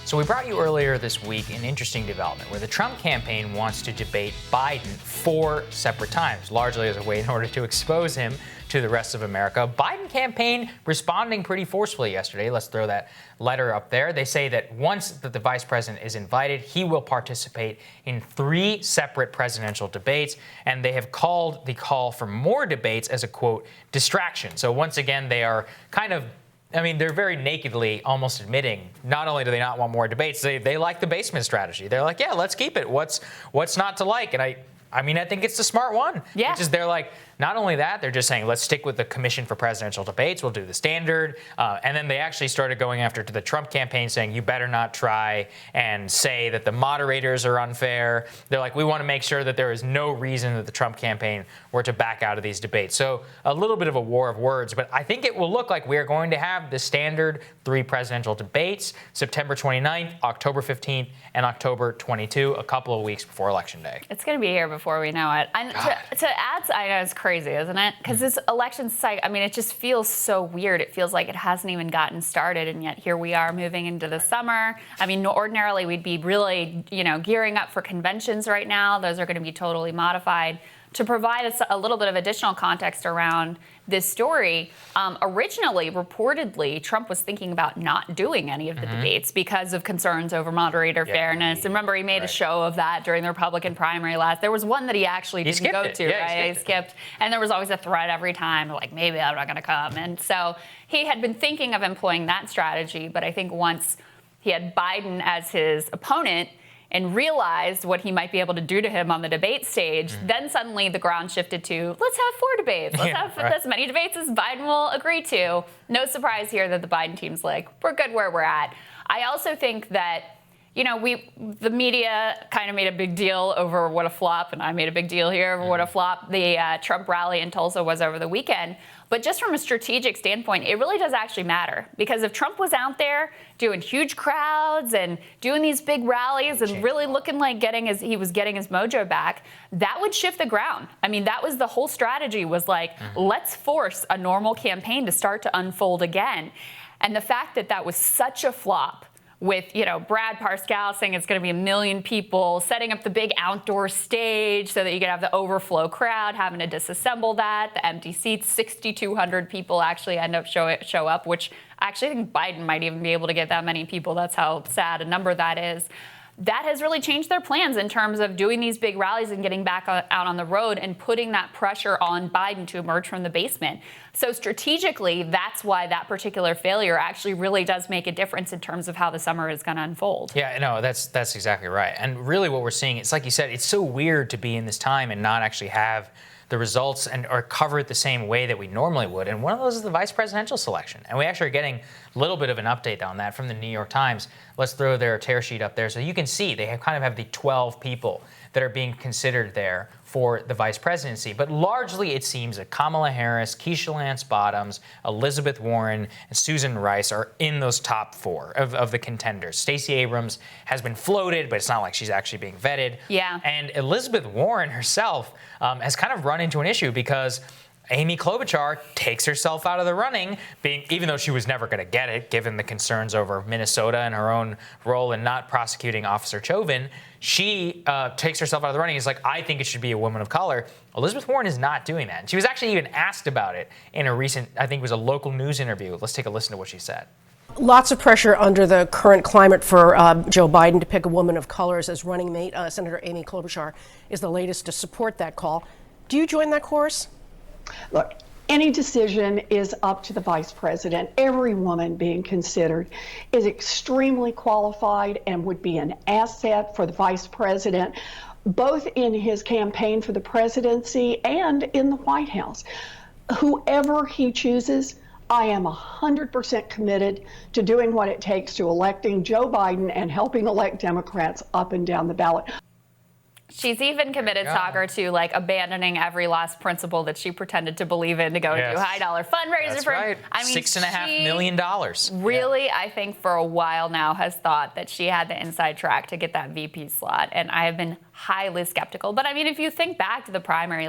So we brought you earlier this week an interesting development where the Trump campaign wants to debate Biden 4 separate times, largely as a way in order to expose him to the rest of America. Biden campaign responding pretty forcefully yesterday. Let's throw that letter up there. They say that once that the vice president is invited, he will participate in 3 separate presidential debates. And they have called the call for more debates as a, quote, distraction. So once again, they are kind of, they're very nakedly almost admitting not only do they not want more debates, they like the basement strategy. They're like, yeah, let's keep it. What's not to like? And I think it's the smart one. Yeah. Which is they're like, not only that, they're just saying, let's stick with the Commission for Presidential Debates. We'll do the standard. And then they actually started going after to the Trump campaign saying, you better not try and say that the moderators are unfair. They're like, we want to make sure that there is no reason that the Trump campaign were to back out of these debates. So a little bit of a war of words, but I think it will look like we are going to have the standard 3 presidential debates, September 29th, October 15th, and October 22, a couple of weeks before Election Day. It's going to be here before we know it. And to add, I know it's crazy, isn't it? Because this election cycle, it just feels so weird. It feels like it hasn't even gotten started, and yet here we are moving into the summer. Ordinarily we'd be really, gearing up for conventions right now. Those are going to be totally modified. To provide us a little bit of additional context around this story, originally, reportedly, Trump was thinking about not doing any of the debates because of concerns over moderator fairness. And remember, he made a show of that during the Republican primary last. There was one that he actually didn't go to, right? He skipped. And there was always a threat every time, like, maybe I'm not going to come. And so he had been thinking of employing that strategy. But I think once he had Biden as his opponent, and realized what he might be able to do to him on the debate stage, then suddenly the ground shifted to, let's have 4 debates. Let's have as many debates as Biden will agree to. No surprise here that the Biden team's like, we're good where we're at. I also think that, the media kind of made a big deal over what a flop, and I made a big deal here over what a flop the Trump rally in Tulsa was over the weekend. But just from a strategic standpoint, it really does actually matter. Because if Trump was out there doing huge crowds and doing these big rallies and really looking like he was getting his mojo back, that would shift the ground. That was the whole strategy, was like, let's force a normal campaign to start to unfold again. And the fact that that was such a flop, with, Brad Parscale saying it's going to be 1 million people, setting up the big outdoor stage so that you could have the overflow crowd, having to disassemble that, the empty seats, 6,200 people actually end up show up, which I actually think Biden might even be able to get that many people. That's how sad a number that is. That has really changed their plans in terms of doing these big rallies and getting back out on the road and putting that pressure on Biden to emerge from the basement. So strategically, that's why that particular failure actually really does make a difference in terms of how the summer is going to unfold. Yeah, no, that's exactly right. And really what we're seeing, it's like you said, it's so weird to be in this time and not actually have the results or cover it the same way that we normally would. And one of those is the vice presidential selection. And we actually are getting a little bit of an update on that from the New York Times. Let's throw their tear sheet up there so you can see they kind of have the 12 people that are being considered there for the vice presidency. But largely, it seems that Kamala Harris, Keisha Lance Bottoms, Elizabeth Warren, and Susan Rice are in those top 4 of the contenders. Stacey Abrams has been floated, but it's not like she's actually being vetted. Yeah. And Elizabeth Warren herself has kind of run into an issue because Amy Klobuchar takes herself out of the running, even though she was never going to get it, given the concerns over Minnesota and her own role in not prosecuting Officer Chauvin. She takes herself out of the running. It's like, I think it should be a woman of color. Elizabeth Warren is not doing that. And she was actually even asked about it in a recent, I think it was a local news interview. Let's take a listen to what she said. Lots of pressure under the current climate for Joe Biden to pick a woman of color as his running mate. Senator Amy Klobuchar is the latest to support that call. Do you join that chorus? Look, any decision is up to the vice president. Every woman being considered is extremely qualified and would be an asset for the vice president, both in his campaign for the presidency and in the White House. Whoever he chooses, I am 100% committed to doing what it takes to electing Joe Biden and helping elect Democrats up and down the ballot. She's even committed, Saagar, to abandoning every last principle that she pretended to believe in to go do high dollar fundraisers for him. $6.5 million. Really, I think for a while now has thought that she had the inside track to get that VP slot. And I have been highly skeptical. But if you think back to the primary,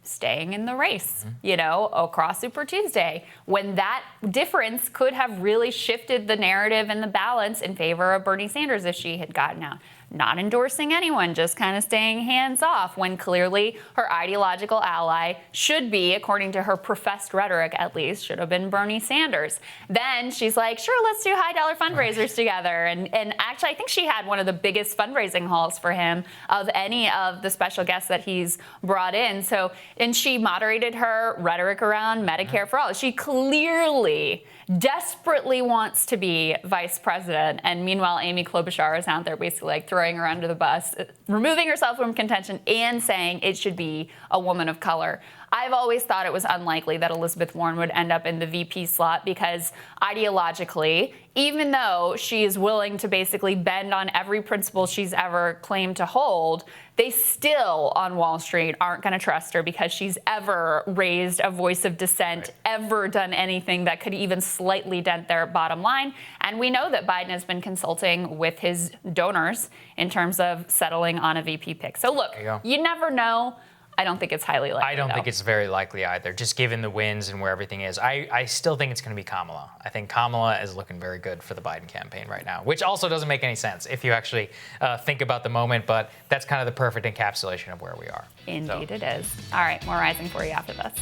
staying in the race, across Super Tuesday, when that difference could have really shifted the narrative and the balance in favor of Bernie Sanders if she had gotten out. Not endorsing anyone, just kind of staying hands off, when clearly her ideological ally should be, according to her professed rhetoric at least, should have been Bernie Sanders. Then she's like, sure, let's do high dollar fundraisers together. And actually, I think she had one of the biggest fundraising hauls for him of any of the special guests that he's brought in. So, and she moderated her rhetoric around Medicare for all. She clearly desperately wants to be vice president. And meanwhile, Amy Klobuchar is out there basically like throwing her under the bus, removing herself from contention and saying it should be a woman of color. I've always thought it was unlikely that Elizabeth Warren would end up in the VP slot because ideologically, even though she is willing to basically bend on every principle she's ever claimed to hold, they still on Wall Street aren't going to trust her because she's ever raised a voice of dissent, ever done anything that could even slightly dent their bottom line. And we know that Biden has been consulting with his donors in terms of settling on a VP pick. So look, you never know. I don't think it's highly likely. I don't think it's very likely either, just given the wins and where everything is. I still think it's going to be Kamala. I think Kamala is looking very good for the Biden campaign right now, which also doesn't make any sense if you actually think about the moment, but that's kind of the perfect encapsulation of where we are. Indeed it is. All right, more Rising for you after this.